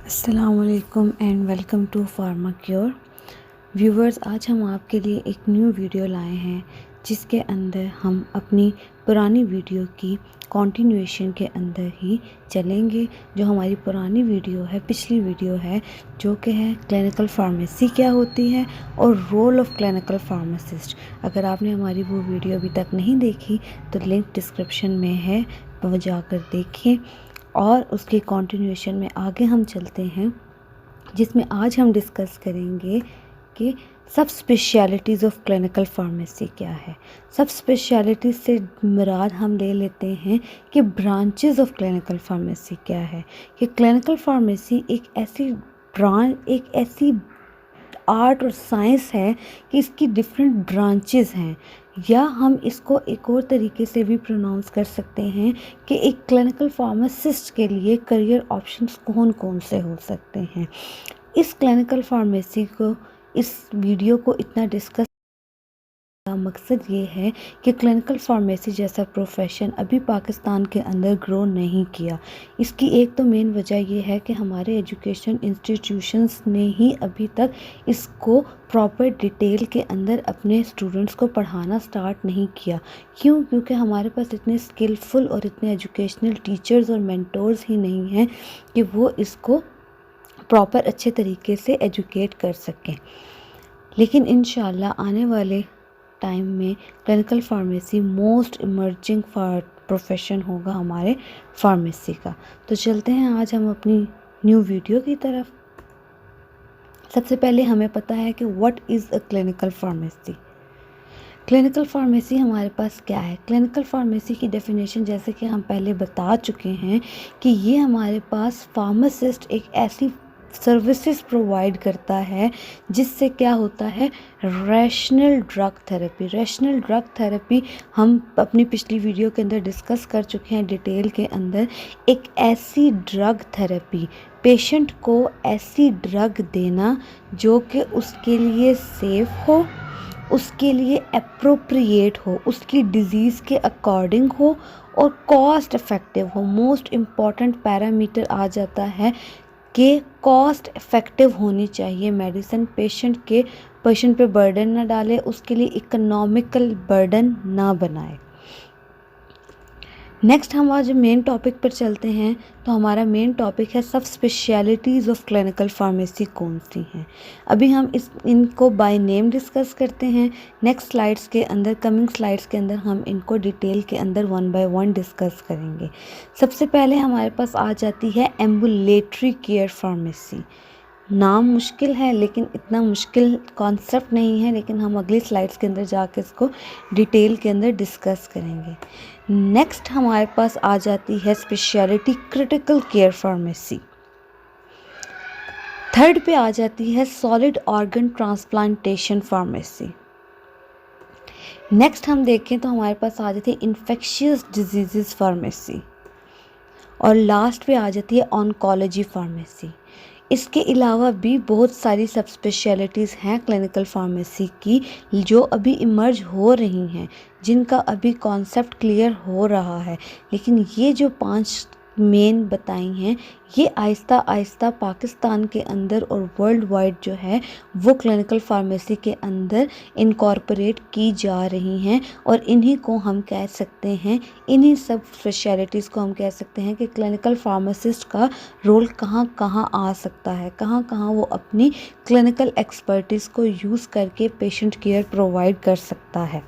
अस्सलामुअलैकुम and welcome to pharma cure viewers. आज हम आपके लिए एक न्यू वीडियो लाए हैं जिसके अंदर हम अपनी पुरानी वीडियो की कंटिन्यूएशन के अंदर ही चलेंगे। जो हमारी पुरानी वीडियो है, पिछली वीडियो है, जो कि है क्लिनिकल फार्मेसी क्या होती है और रोल ऑफ क्लिनिकल फार्मासिस्ट। अगर आपने हमारी वो वीडियो अभी तक नहीं देखी तो लिंक डिस्क्रिप्शन में है, वो जाकर देखिए। और उसके कंटिन्यूएशन में आगे हम चलते हैं, जिसमें आज हम डिस्कस करेंगे कि सब स्पेशलिटीज़ ऑफ क्लिनिकल फार्मेसी क्या है। सब स्पेशलिटीज़ से मुराद हम ले लेते हैं कि ब्रांचेस ऑफ क्लिनिकल फार्मेसी क्या है। कि क्लिनिकल फार्मेसी एक ऐसी आर्ट और साइंस है कि इसकी डिफरेंट ब्रांचेस हैं, या हम इसको एक और तरीके से भी प्रोनाउंस कर सकते हैं कि एक क्लिनिकल फार्मासिस्ट के लिए करियर ऑप्शंस कौन कौन से हो सकते हैं। इस क्लिनिकल फार्मेसी को, इस वीडियो को इतना डिस्कस का मकसद ये है कि क्लिनिकल फार्मेसी जैसा प्रोफेशन अभी पाकिस्तान के अंदर ग्रो नहीं किया। इसकी एक तो मेन वजह ये है कि हमारे एजुकेशन इंस्टीट्यूशंस ने ही अभी तक इसको प्रॉपर डिटेल के अंदर अपने स्टूडेंट्स को पढ़ाना स्टार्ट नहीं किया। क्यों? क्योंकि हमारे पास इतने स्किलफुल और इतने एजुकेशनल टीचर्स और मेंटोर्स ही नहीं हैं कि वो इसको प्रॉपर अच्छे तरीके से एजुकेट कर सकें। लेकिन इंशाल्लाह आने वाले टाइम में clinical pharmacy most emerging profession होगा हमारे फार्मेसी का। तो चलते हैं आज हम अपनी न्यू वीडियो की तरफ। सबसे पहले हमें पता है कि what is a clinical pharmacy. Clinical pharmacy हमारे पास क्या है। क्लिनिकल फार्मेसी की डेफिनेशन जैसे कि हम पहले बता चुके हैं कि ये हमारे पास फार्मासिस्ट एक ऐसी सर्विसेज प्रोवाइड करता है जिससे क्या होता है, rational drug therapy. Rational drug therapy हम अपनी पिछली वीडियो के अंदर डिस्कस कर चुके हैं डिटेल के अंदर। एक ऐसी ड्रग थेरेपी, पेशेंट को ऐसी ड्रग देना जो कि उसके लिए सेफ़ हो, उसके लिए अप्रोप्रिएट हो, उसकी डिज़ीज़ के अकॉर्डिंग हो और कॉस्ट इफ़ेक्टिव हो। मोस्ट इम्पॉर्टेंट पैरामीटर आ जाता है कि कॉस्ट इफ़ेक्टिव होनी चाहिए मेडिसिन। पेशेंट पे बर्डन ना डाले, उसके लिए इकोनॉमिकल बर्डन ना बनाए। नेक्स्ट हम आज मेन टॉपिक पर चलते हैं। तो हमारा मेन टॉपिक है सब स्पेशलिटीज़ ऑफ क्लिनिकल फार्मेसी कौन सी हैं। अभी हम इनको बाय नेम डिस्कस करते हैं। नेक्स्ट स्लाइड्स के अंदर, कमिंग स्लाइड्स के अंदर हम इनको डिटेल के अंदर वन बाय वन डिस्कस करेंगे। सबसे पहले हमारे पास आ जाती है एम्बुलेटरी केयर फार्मेसी। नाम मुश्किल है लेकिन इतना मुश्किल कॉन्सेप्ट नहीं है, लेकिन हम अगली स्लाइड्स के अंदर जाकर इसको डिटेल के अंदर डिस्कस करेंगे। नेक्स्ट हमारे पास आ जाती है speciality critical care pharmacy. Third पे आ जाती है solid organ transplantation pharmacy. Next हम देखें तो हमारे पास आ जाती है इन्फेक्शियस डिजीज़ फार्मेसी। और लास्ट पे आ जाती है ऑन्कोलॉजी फार्मेसी। इसके अलावा भी बहुत सारी सब स्पेशलिटीज़ हैं क्लिनिकल फार्मेसी की जो अभी इमर्ज हो रही हैं, जिनका अभी कॉन्सेप्ट क्लियर हो रहा है। लेकिन ये जो 5 मेन बताई हैं, ये आहिस्ता आहिस्ता पाकिस्तान के अंदर और वर्ल्ड वाइड जो है वो क्लिनिकल फार्मेसी के अंदर इनकॉर्पोरेट की जा रही हैं। और इन्हीं को हम कह सकते हैं, इन्हीं सब स्पेशलिटीज़ को हम कह सकते हैं कि क्लिनिकल फार्मासिस्ट का रोल कहाँ कहाँ आ सकता है, कहाँ कहाँ वो अपनी क्लिनिकल एक्सपर्टीज़ को यूज़ करके पेशेंट केयर प्रोवाइड कर सकता है।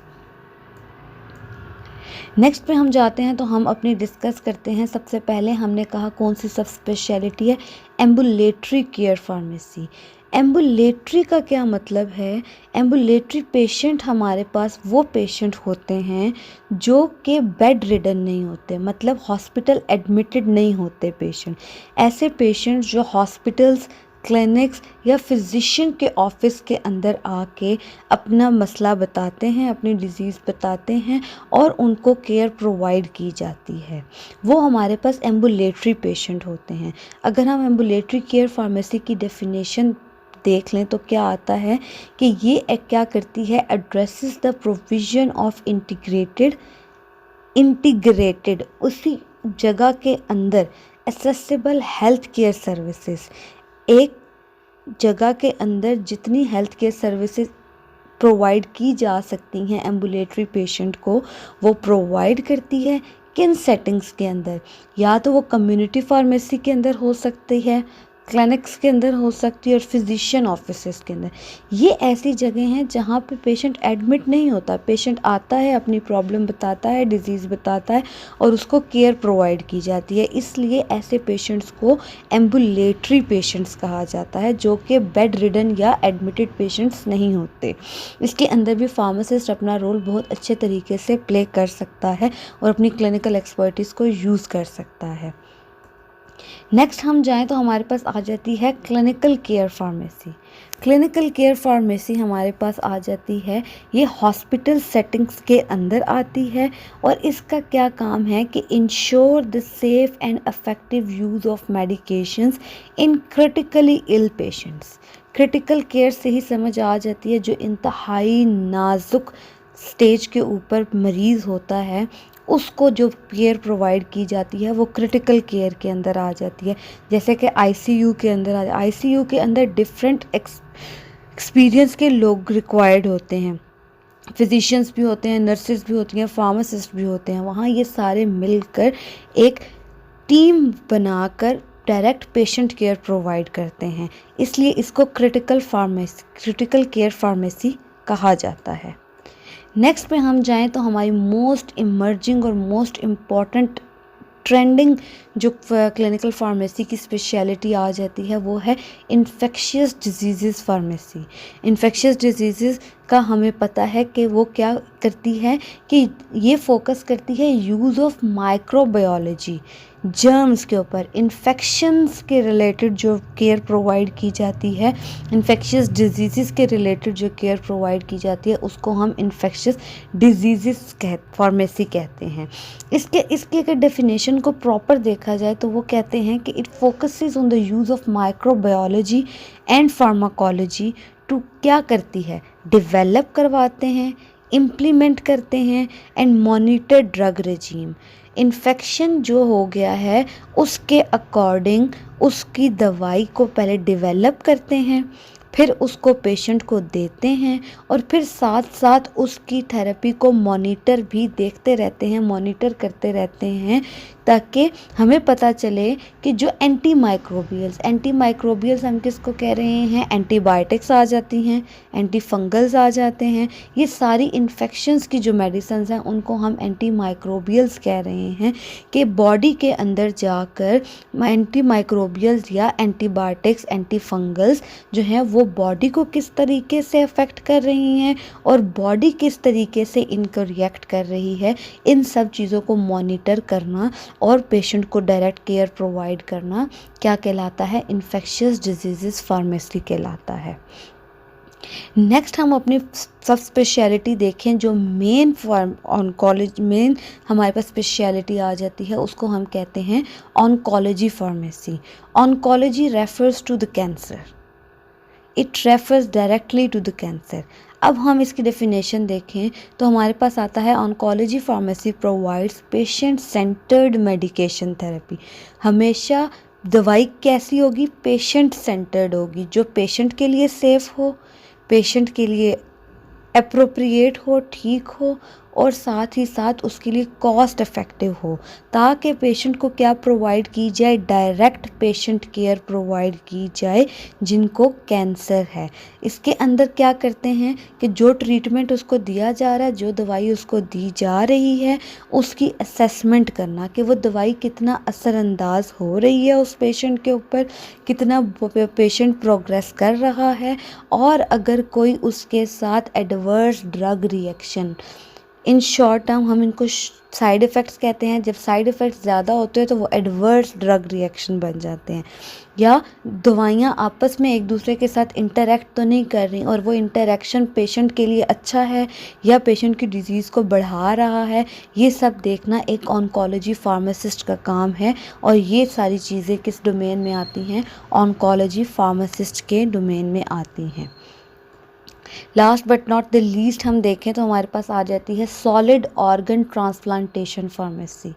नेक्स्ट पे हम जाते हैं तो हम अपनी डिस्कस करते हैं। सबसे पहले हमने कहा कौन सी सब स्पेशलिटी है, एम्बुलेटरी केयर फार्मेसी। एम्बुलेटरी का क्या मतलब है? एम्बुलेटरी पेशेंट हमारे पास वो पेशेंट होते हैं जो कि बेड रिडन नहीं होते, मतलब हॉस्पिटल एडमिटेड नहीं होते पेशेंट। ऐसे पेशेंट जो हॉस्पिटल्स, क्लिनिक्स या फिजिशियन के ऑफिस के अंदर आके अपना मसला बताते हैं, अपनी डिज़ीज़ बताते हैं और उनको केयर प्रोवाइड की जाती है, वो हमारे पास एम्बुलेटरी पेशेंट होते हैं। अगर हम एम्बुलेटरी केयर फार्मेसी की डेफिनेशन देख लें तो क्या आता है कि ये क्या करती है, addresses the provision of integrated उसी जगह के अंदर एक्सेसिबल हेल्थ केयर सर्विसेज, एक जगह के अंदर जितनी हेल्थ केयर सर्विसेज प्रोवाइड की जा सकती हैं एम्बुलेटरी पेशेंट को, वो प्रोवाइड करती है। किन सेटिंग्स के अंदर? या तो वो कम्युनिटी फार्मेसी के अंदर हो सकती है, क्लिनिक्स के अंदर हो सकती है, और फिजिशियन ऑफिसेस के अंदर। ये ऐसी जगह हैं जहाँ पे पेशेंट एडमिट नहीं होता, पेशेंट आता है, अपनी प्रॉब्लम बताता है, डिजीज़ बताता है, और उसको केयर प्रोवाइड की जाती है। इसलिए ऐसे पेशेंट्स को एम्बुलेटरी पेशेंट्स कहा जाता है, जो कि बेड रिडन या एडमिटेड पेशेंट्स नहीं होते। इसके अंदर भी फार्मासिस्ट अपना रोल बहुत अच्छे तरीके से प्ले कर सकता है और अपनी क्लिनिकल एक्सपर्टीज़ को यूज़ कर सकता है। नेक्स्ट हम जाएं तो हमारे पास आ जाती है clinical care pharmacy. Clinical care pharmacy हमारे पास आ जाती है, ये हॉस्पिटल सेटिंग्स के अंदर आती है, और इसका क्या काम है कि ensure the safe and effective use of medications in critically ill patients. Critical care से ही समझ आ जाती है, जो इंतहाई नाजुक स्टेज के ऊपर मरीज़ होता है उसको जो केयर प्रोवाइड की जाती है वो क्रिटिकल केयर के अंदर आ जाती है। जैसे कि आईसीयू के अंदर आईसीयू के अंदर डिफरेंट एक्सपीरियंस के लोग रिक्वायर्ड होते हैं, फिजिशियंस भी होते हैं, नर्सेज भी होती हैं, फार्मासिस्ट भी होते हैं। वहाँ ये सारे मिलकर एक टीम बनाकर डायरेक्ट पेशेंट केयर प्रोवाइड करते हैं, इसलिए इसको क्रिटिकल केयर फार्मेसी कहा जाता है। नेक्स्ट पे हम जाएं तो हमारी मोस्ट इमर्जिंग और मोस्ट इम्पॉर्टेंट ट्रेंडिंग जो क्लिनिकल फार्मेसी की स्पेशलिटी आ जाती है वो है infectious disease pharmacy. Infectious disease का हमें पता है कि वो क्या करती है कि ये फोकस करती है यूज़ ऑफ माइक्रोबायोलॉजी, जर्म्स के ऊपर, इन्फेक्शंस के रिलेटेड जो केयर प्रोवाइड की जाती है, इन्फेक्शियस डिजीज़ के रिलेटेड जो केयर प्रोवाइड की जाती है उसको हम इन्फेक्शियस डिजीज़ फार्मेसी कहते हैं। इसके अगर डेफिनेशन को प्रॉपर देखा जाए तो वो कहते हैं कि it focuses on the use of microbiology and pharmacology to क्या करती है, डेवलप करवाते हैं, इम्प्लीमेंट करते हैं and monitor drug regime. Infection जो हो गया है उसके अकॉर्डिंग उसकी दवाई को पहले डेवलप करते हैं, फिर उसको पेशेंट को देते हैं, और फिर साथ साथ उसकी थेरेपी को मॉनिटर भी देखते रहते हैं, मॉनिटर करते रहते हैं, ताकि हमें पता चले कि जो एंटी माइक्रोबियल्स हम किसको कह रहे हैं, एंटीबायोटिक्स आ जाती हैं, एंटी फंगल्स आ जाते हैं, ये सारी इन्फेक्शंस की जो मेडिसिन हैं उनको हम एंटी माइक्रोबियल्स कह रहे हैं, कि बॉडी के अंदर जाकर एंटी माइक्रोबियल्स या एंटीबायोटिक्स, एंटी फंगल्स जो हैं वो बॉडी को किस तरीके से अफेक्ट कर रही हैं और बॉडी किस तरीके से इनको रिएक्ट कर रही है, इन सब चीज़ों को मॉनिटर करना और पेशेंट को डायरेक्ट केयर प्रोवाइड करना क्या कहलाता है, इन्फेक्शियस डिजीज़ फार्मेसी कहलाता है। नेक्स्ट हम अपनी सब स्पेशलिटी देखें, जो मेन हमारे पास स्पेशलिटी आ जाती है उसको हम कहते हैं oncology pharmacy. Oncology refers to the cancer, it refers directly to the cancer. अब हम इसकी डेफिनेशन देखें तो हमारे पास आता है oncology pharmacy provides patient centred medication therapy. हमेशा दवाई कैसी होगी, पेशेंट सेंटर्ड होगी, जो पेशेंट के लिए सेफ़ हो, पेशेंट के लिए एप्रोप्रिएट हो, ठीक हो, और साथ ही साथ उसके लिए कॉस्ट इफ़ेक्टिव हो, ताकि पेशेंट को क्या प्रोवाइड की जाए, डायरेक्ट पेशेंट केयर प्रोवाइड की जाए जिनको कैंसर है। इसके अंदर क्या करते हैं कि जो ट्रीटमेंट उसको दिया जा रहा है, जो दवाई उसको दी जा रही है, उसकी असेसमेंट करना कि वो दवाई कितना असरअंदाज हो रही है उस पेशेंट के ऊपर, कितना पेशेंट प्रोग्रेस कर रहा है, और अगर कोई उसके साथ adverse drug reaction, in short term हम इनको साइड इफ़ेक्ट्स कहते हैं, जब साइड इफ़ेक्ट्स ज़्यादा होते हैं तो वो एडवर्स ड्रग रिएक्शन बन जाते हैं, या दवाइयाँ आपस में एक दूसरे के साथ इंटरेक्ट तो नहीं कर रही और वो इंटरेक्शन पेशेंट के लिए अच्छा है या पेशेंट की डिज़ीज़ को बढ़ा रहा है, ये सब देखना एक ऑन्कोलॉजी फार्मासिस्ट का काम है। और ये सारी चीज़ें किस डोमेन में आती हैं, ऑन्कोलॉजी फार्मासिस्ट के डोमेन में आती हैं। Last but not the least हम देखें तो हमारे पास आ जाती है सॉलिड ऑर्गन ट्रांसप्लांटेशन फार्मेसी।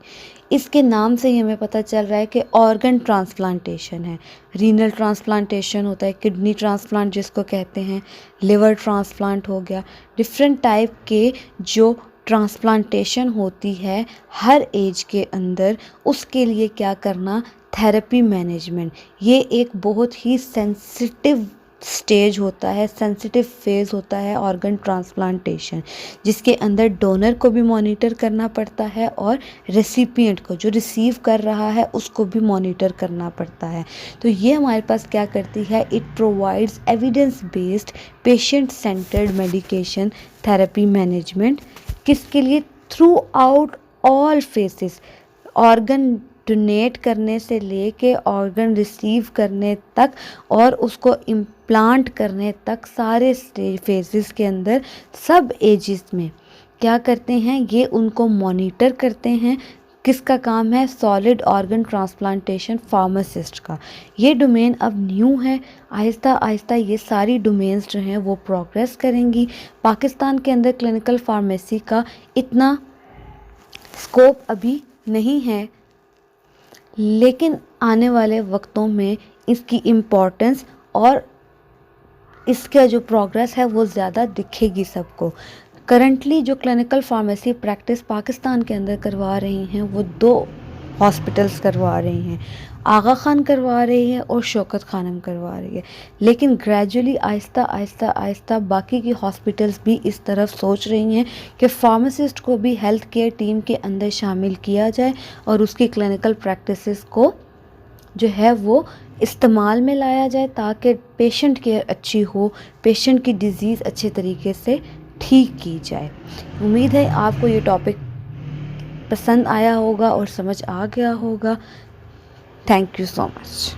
इसके नाम से ही हमें पता चल रहा है कि ऑर्गन ट्रांसप्लांटेशन है। रीनल ट्रांसप्लांटेशन होता है, किडनी ट्रांसप्लांट जिसको कहते हैं, लिवर ट्रांसप्लांट हो गया। डिफरेंट टाइप के जो ट्रांसप्लांटेशन होती है हर एज के अंदर, उसके लिए क्या करना, थेरेपी मैनेजमेंट। ये एक बहुत ही सेंसिटिव स्टेज होता है, सेंसिटिव फेज़ होता है ऑर्गन ट्रांसप्लांटेशन, जिसके अंदर डोनर को भी मॉनिटर करना पड़ता है और रेसिपिएंट को, जो रिसीव कर रहा है, उसको भी मॉनिटर करना पड़ता है। तो ये हमारे पास क्या करती है, it provides evidence based patient centred medication therapy management. किसके लिए, through out all faces, organ donate करने से लेके ऑर्गन रिसीव करने तक और उसको इम्प्लांट करने तक, सारे फेजेस के अंदर, सब एजेस में क्या करते हैं, ये उनको मॉनिटर करते हैं। किसका काम है, सॉलिड ऑर्गन ट्रांसप्लांटेशन फार्मासिस्ट का। ये डोमेन अब न्यू है, आहिस्ता आहिस्ता ये सारी डोमेन्स जो हैं वो प्रोग्रेस करेंगी। पाकिस्तान के अंदर क्लिनिकल फार्मेसी का इतना स्कोप अभी नहीं है, लेकिन आने वाले वक्तों में इसकी इम्पोर्टेंस और इसका जो प्रोग्रेस है वो ज़्यादा दिखेगी सबको। करंटली जो क्लिनिकल फार्मेसी प्रैक्टिस पाकिस्तान के अंदर करवा रही हैं वो 2 हॉस्पिटल्स करवा रही हैं, आगा खान करवा रही है और शौकत खानम करवा रही है। लेकिन ग्रेजुअली आहिस्ता आहिस्ता आहिस्ता बाकी की हॉस्पिटल्स भी इस तरफ सोच रही हैं कि फार्मासिस्ट को भी हेल्थ केयर टीम के अंदर शामिल किया जाए और उसकी क्लिनिकल प्रैक्टिसेस को जो है वो इस्तेमाल में लाया जाए, ताकि पेशेंट केयर अच्छी हो, पेशेंट की डिज़ीज़ अच्छे तरीके से ठीक की जाए। उम्मीद है आपको ये टॉपिक पसंद आया होगा और समझ आ गया होगा। Thank you so much.